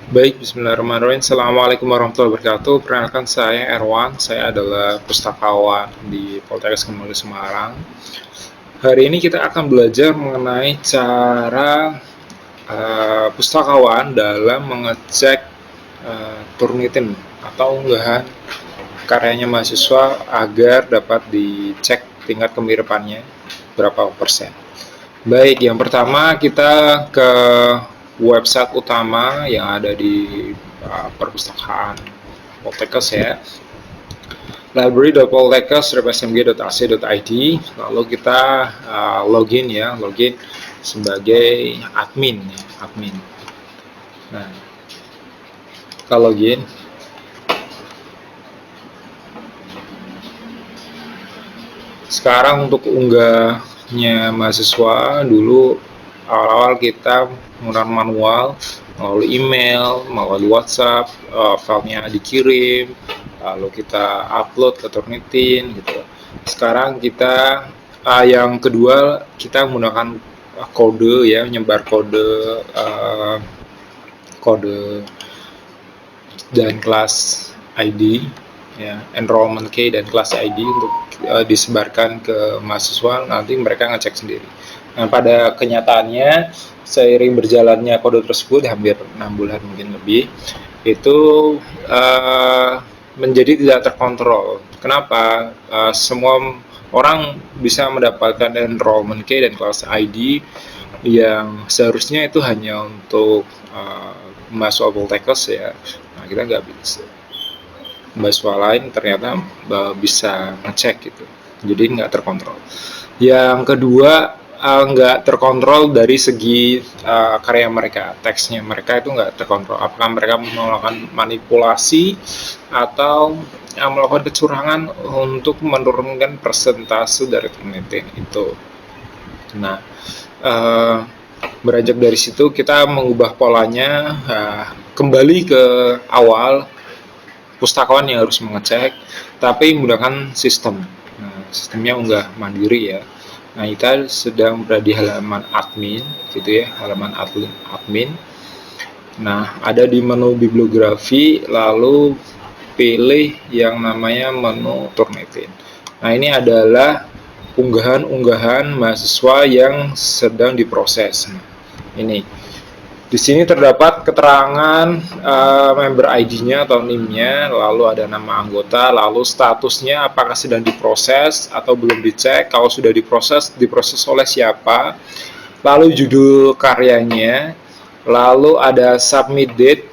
Baik, bismillahirrahmanirrahim. Assalamualaikum warahmatullahi wabarakatuh. Perkenalkan saya Erwan, saya adalah pustakawan di Poltekkes Kemulu Semarang. Hari ini kita akan belajar mengenai cara pustakawan dalam mengecek Turnitin atau unggahan karyanya mahasiswa agar dapat dicek tingkat kemiripannya berapa persen. Baik, yang pertama kita ke website utama yang ada di perpustakaan Poltekkes ya, library.poltekkes.smg.ac.id. Lalu kita login sebagai admin. Nah, kita login. Sekarang untuk unggahnya mahasiswa, dulu awal-awal kita menggunakan manual, melalui email, melalui WhatsApp, filenya dikirim, lalu kita upload ke Turnitin gitu. Sekarang kita yang kedua, kita menggunakan kode ya, menyebar kode dan kelas ID ya, enrollment key dan kelas ID untuk disebarkan ke mahasiswa, nanti mereka ngecek sendiri. Nah, pada kenyataannya seiring berjalannya kode tersebut hampir 6 bulan mungkin lebih, itu menjadi tidak terkontrol. Kenapa? Semua orang bisa mendapatkan enrollment key dan kelas ID yang seharusnya itu hanya untuk mahasiswa Poltekkes ya. Nah, kita nggak bisa, mahasiswa lain ternyata bisa ngecek gitu, jadi nggak terkontrol. Yang kedua, nggak terkontrol dari segi karya mereka, teksnya mereka itu nggak terkontrol, apakah mereka melakukan manipulasi atau melakukan kecurangan untuk menurunkan persentase dari Turnitin itu. Nah, beranjak dari situ kita mengubah polanya, kembali ke awal, pustakawan yang harus mengecek, tapi menggunakan sistem. Nah, sistemnya unggah mandiri ya. Nah, kita sedang berada di halaman admin, gitu ya, halaman admin. Nah, ada di menu bibliografi, lalu pilih yang namanya menu Turnitin. Nah, ini adalah unggahan-unggahan mahasiswa yang sedang diproses. Nah, ini di sini terdapat keterangan member ID-nya atau NIM-nya, lalu ada nama anggota, lalu statusnya apakah sedang diproses atau belum dicek. Kalau sudah diproses oleh siapa, lalu judul karyanya, lalu ada submit date,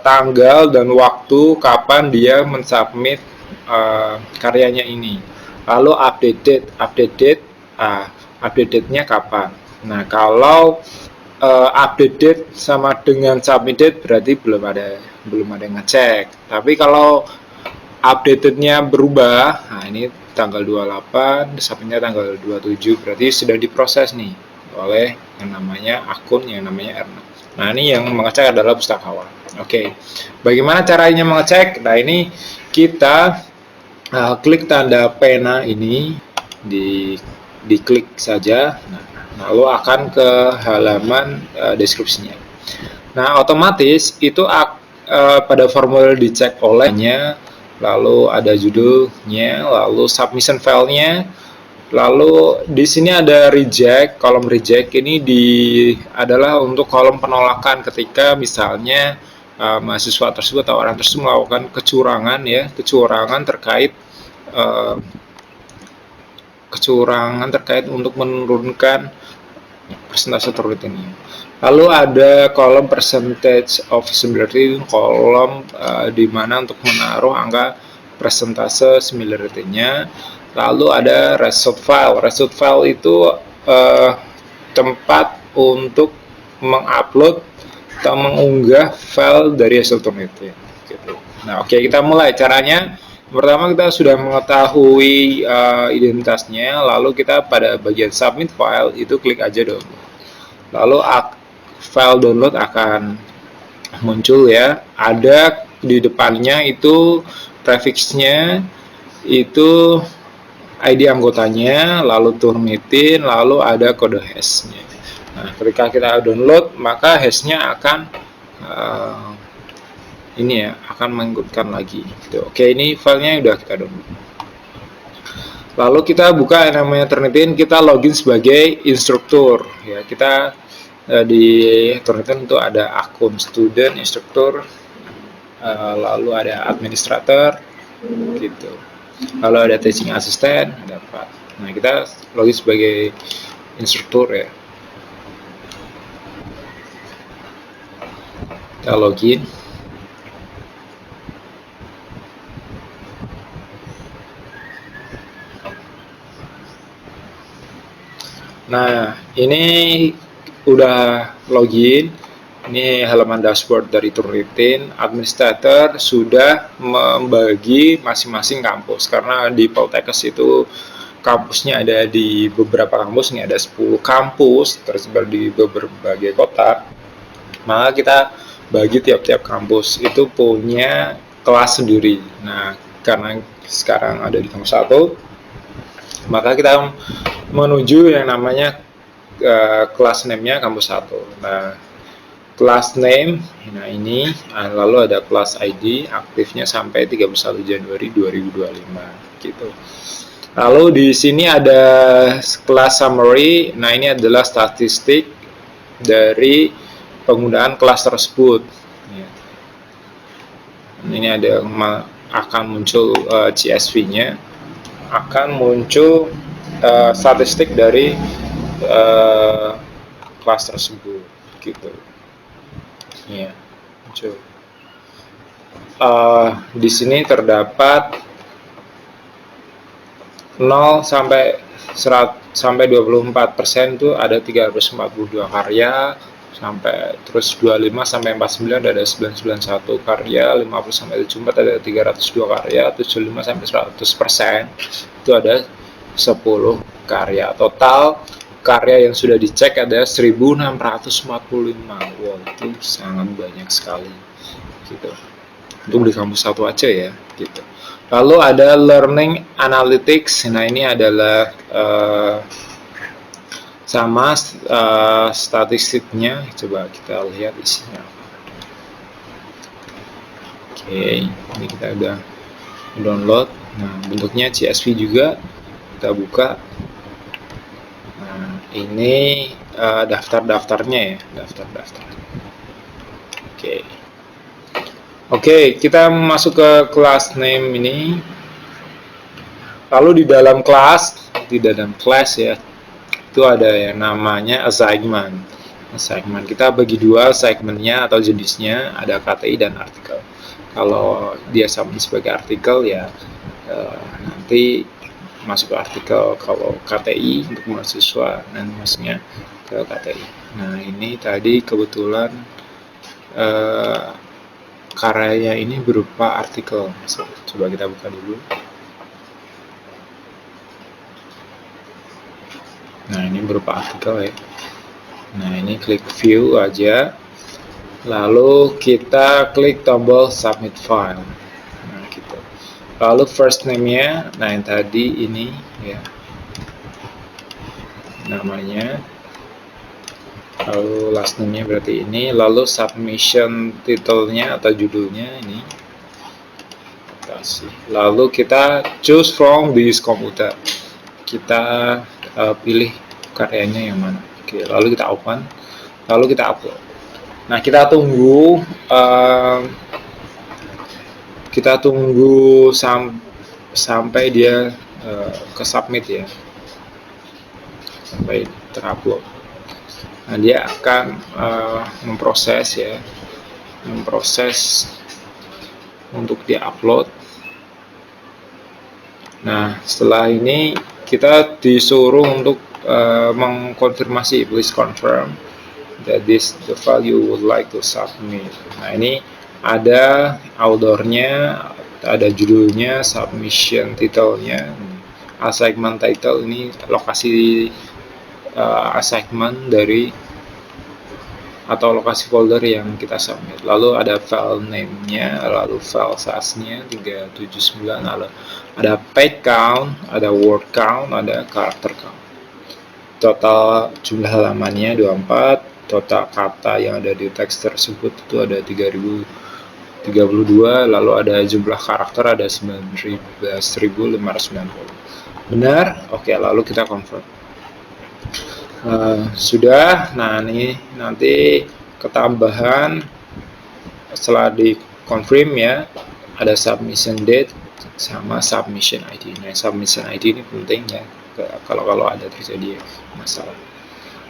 tanggal dan waktu kapan dia mensubmit karyanya ini. Lalu update date-nya kapan. Nah, kalau update date sama dengan submit date berarti belum ada yang ngecek. Tapi kalau update-nya berubah, nah ini tanggal 28, submitnya tanggal 27, berarti sudah diproses nih oleh yang namanya akun yang namanya Erna. Nah, ini yang mengecek adalah pustakawan. Oke, bagaimana caranya mengecek? Nah, ini kita klik tanda pena ini, diklik saja. Nah, lalu akan ke halaman deskripsinya. Nah, otomatis itu pada formulir dicek olehnya, lalu ada judulnya, lalu submission filenya, lalu di sini ada reject. Kolom reject ini adalah untuk kolom penolakan ketika misalnya mahasiswa tersebut atau orang tersebut melakukan kecurangan ya, kecurangan terkait untuk menurunkan persentase Turnitin ini. Lalu ada kolom percentage of similarity, kolom di mana untuk menaruh angka persentase similarity-nya. Lalu ada result file. Result file itu tempat untuk mengupload atau mengunggah file dari hasil Turnitin. Gitu. Nah, oke, kita mulai caranya. Pertama, kita sudah mengetahui identitasnya, lalu kita pada bagian submit file itu klik aja download. Lalu file download akan muncul ya. Ada di depannya itu prefixnya, itu ID anggotanya, lalu Turnitin, lalu ada kode hashnya. Nah, ketika kita download, maka hashnya akan ini ya akan mengikutkan lagi gitu. Oke, ini filenya udah kita download. Lalu kita buka yang namanya Turnitin, kita login sebagai instruktur ya. Kita di Turnitin itu ada akun student, instruktur, lalu ada administrator gitu, lalu ada teaching assistant, ada apa. Nah, kita login sebagai instruktur ya. Kita login. Nah, ini udah login. Ini halaman dashboard dari Turnitin. Administrator sudah membagi masing-masing kampus, karena di Poltekkes itu kampusnya ada di beberapa kampus. Ini ada 10 kampus tersebar di berbagai kota. Maka kita bagi tiap-tiap kampus itu punya kelas sendiri. Nah, karena sekarang ada di kampus 1, maka kita menuju yang namanya kelas name-nya kampus 1. Nah, kelas name, nah ini, lalu ada kelas ID, aktifnya sampai 31 Januari 2025 gitu. Lalu di sini ada kelas summary. Nah, ini adalah statistik dari penggunaan kelas tersebut. Ini ada akan muncul CSV-nya, akan muncul statistik dari kelas tersebut gitu. Ya, muncul. Di sini terdapat 0 sampai 24% itu ada 342 karya, sampai terus 25 sampai 49 ada 991 karya, 50 sampai 74 ada 302 karya, 75 sampai 100% itu ada 10 karya. Total karya yang sudah dicek ada 1645. Wow, itu sangat banyak sekali gitu. Untuk di kampus 1 aja ya gitu. Lalu ada learning analytics. Nah, ini adalah sama statistiknya. Coba kita lihat isinya. Oke, ini kita udah download. Nah, bentuknya CSV juga. Kita buka. Nah, ini daftar-daftarnya ya, daftar-daftar. Oke, kita masuk ke kelas name ini. Lalu di dalam kelas ya, itu ada yang namanya assignment. Assignment kita bagi dua segmennya atau jenisnya, ada KTI dan artikel. Kalau dia sama sebagai artikel ya nanti masuk ke artikel. Kalau KTI untuk mahasiswa dan masuknya ke KTI. Nah, ini tadi kebetulan karyanya ini berupa artikel. Coba kita buka dulu. Nah, ini berupa artikel ya. Nah, ini klik view aja. Lalu kita klik tombol submit file. Nah, gitu. Lalu first name-nya, nah yang tadi ini ya. Namanya. Lalu last name-nya berarti ini. Lalu submission title-nya atau judulnya ini. Lalu kita choose from this computer. Kita pilih karyanya yang mana. Oke, lalu kita open, lalu kita upload. Nah, kita tunggu sampai dia ke submit ya, sampai terupload. Nah, dia akan memproses untuk diupload. Nah, setelah ini kita disuruh untuk mengkonfirmasi, please confirm that this the file you would like to submit. Nah, ini ada authornya, ada judulnya, submission title-nya, assignment title, ini lokasi assignment dari atau lokasi folder yang kita submit. Lalu ada file name-nya, lalu file size-nya 379, lalu ada page count, ada word count, ada character count. Total jumlah halamannya 24, total kata yang ada di teks tersebut itu ada 3032, lalu ada jumlah karakter ada 19.590. Benar? Oke, lalu kita confirm. Sudah. Nah, ini nanti ketambahan setelah di confirm ya, ada submission date sama submission ID. Nah, submission ID ini penting ya kalau ada terjadi masalah.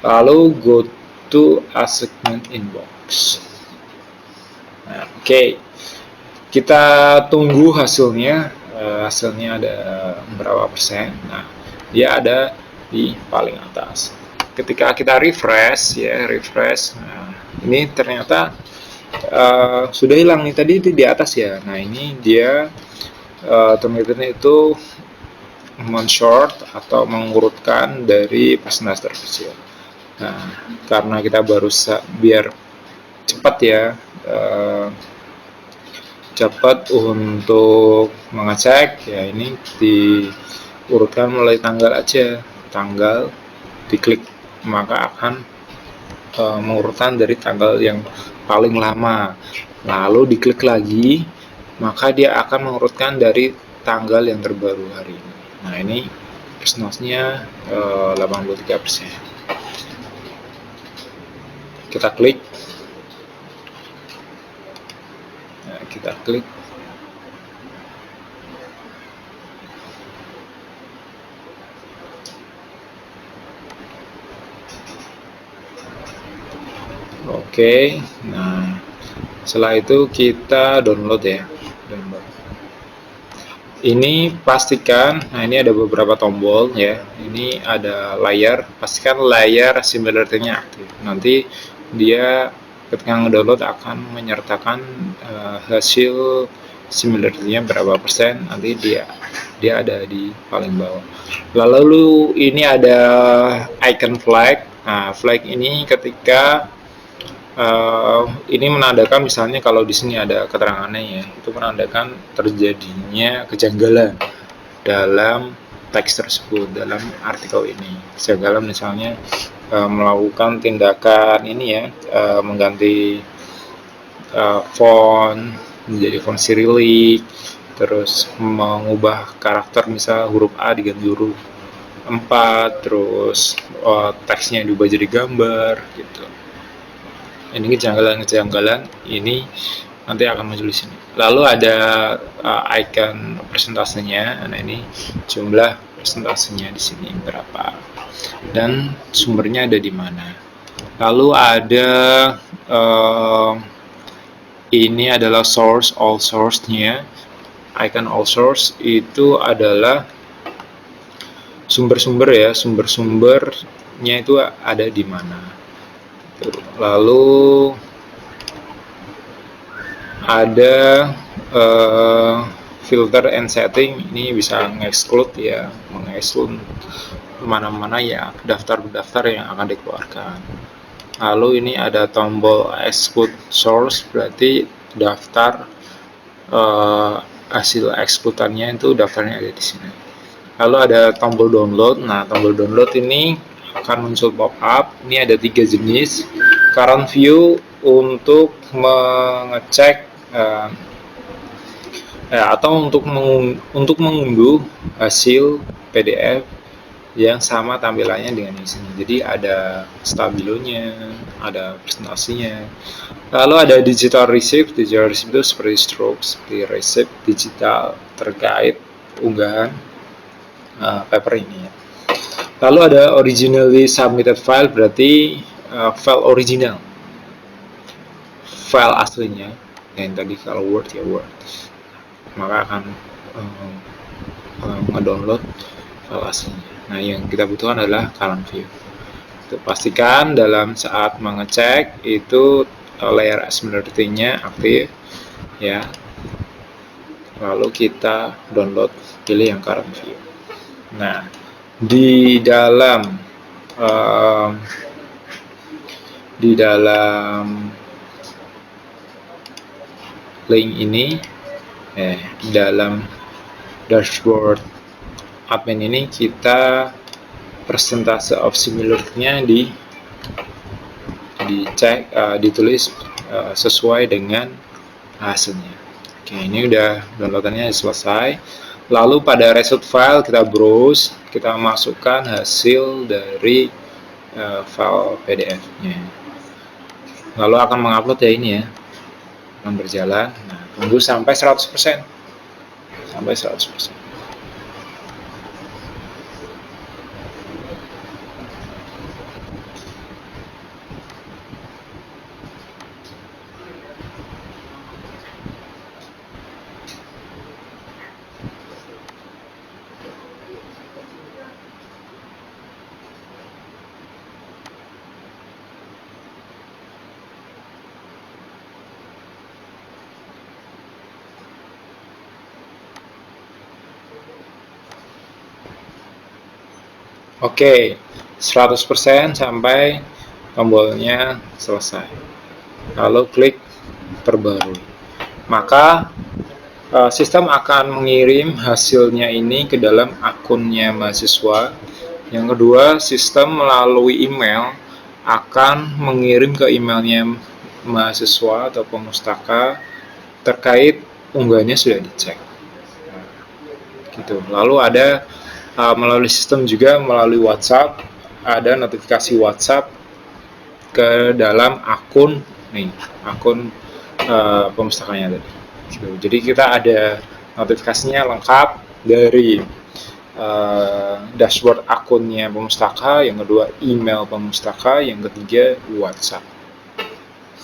Lalu go to assignment inbox. Nah, oke. Kita tunggu hasilnya. Hasilnya ada berapa persen? Nah, dia ada di paling atas. Ketika kita refresh ya, nah, ini ternyata sudah hilang nih, tadi itu di atas ya. Nah, ini dia ternyata itu men-sort atau mengurutkan dari persentase terkecil. Nah, karena kita baru biar cepat ya, cepat untuk mengecek ya, ini diurutkan mulai tanggal aja, tanggal diklik maka akan mengurutkan dari tanggal yang paling lama, lalu diklik lagi maka dia akan mengurutkan dari tanggal yang terbaru hari ini. Nah, ini persentasenya 83%. Kita klik. Nah, kita klik. Oke, nah setelah itu kita download ya. Ini pastikan, nah ini ada beberapa tombol ya. Ini ada layar, pastikan layar similarity-nya aktif. Nanti dia ketika ngedownload akan menyertakan hasil similarity-nya berapa persen. Nanti dia ada di paling bawah. Lalu ini ada icon flag. Nah, flag ini ketika ini menandakan, misalnya kalau di sini ada keterangannya ya, itu menandakan terjadinya kejanggalan dalam teks tersebut, dalam artikel ini. Kejanggalan misalnya melakukan tindakan ini ya, mengganti font menjadi font Cyrillic, terus mengubah karakter, misal huruf A diganti huruf 4, terus teksnya diubah jadi gambar gitu. Ini kejanggalan-kejanggalan ini nanti akan muncul di sini. Lalu ada icon persentasenya. Nah, ini jumlah persentasenya di sini berapa dan sumbernya ada di mana. Lalu ada ini adalah source, all source-nya. Icon all source itu adalah sumber-sumber ya, sumber-sumbernya itu ada di mana. Lalu ada filter and setting, ini bisa nge-exclude ya, meng-exclude mana-mana ya daftar-daftar yang akan dikeluarkan. Lalu ini ada tombol exclude source, berarti daftar hasil ekskludannya itu daftarnya ada di sini. Lalu ada tombol download. Nah, tombol download ini akan muncul pop-up. Ini ada 3 jenis. Current view untuk mengecek atau untuk mengunduh hasil PDF yang sama tampilannya dengan di sini. Jadi ada stabilonya, ada presentasinya. Lalu ada digital receipt. Digital receipt itu seperti stroke, seperti receipt digital terkait unggahan paper ini ya. Lalu ada originally submitted file, berarti file original, file aslinya. Yang tadi kalau Word ya Word, maka akan ngedownload file aslinya. Nah, yang kita butuhkan adalah current view. Itu pastikan dalam saat mengecek itu layer similarity-nya aktif ya. Lalu kita download, pilih yang current view. Nah, di dalam link ini, dalam dashboard admin ini, kita persentase of similarity-nya dicek, ditulis sesuai dengan hasilnya. Oke, ini udah downloadannya selesai. Lalu pada result file kita browse, kita masukkan hasil dari file PDF-nya. Lalu akan mengupload ya, ini ya, akan berjalan. Nah, tunggu sampai 100%. Sampai 100%. Oke, 100% sampai tombolnya selesai. Lalu klik perbarui. Maka sistem akan mengirim hasilnya ini ke dalam akunnya mahasiswa. Yang kedua, sistem melalui email akan mengirim ke emailnya mahasiswa atau pemustaka terkait unggahannya sudah dicek. Gitu. Lalu ada melalui sistem juga melalui WhatsApp, ada notifikasi WhatsApp ke dalam akun akun pemustakanya tadi. Gitu. Jadi kita ada notifikasinya lengkap dari dashboard akunnya pemustaka, yang kedua email pemustaka, yang ketiga WhatsApp.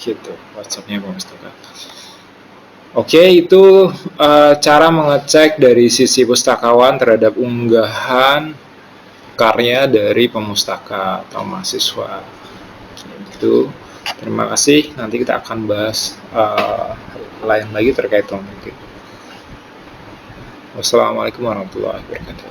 Gitu, WhatsAppnya pemustaka. Oke, itu cara mengecek dari sisi pustakawan terhadap unggahan karya dari pemustaka atau mahasiswa. Gitu. Terima kasih. Nanti kita akan bahas lain lagi terkait topik. Wassalamualaikum warahmatullahi wabarakatuh.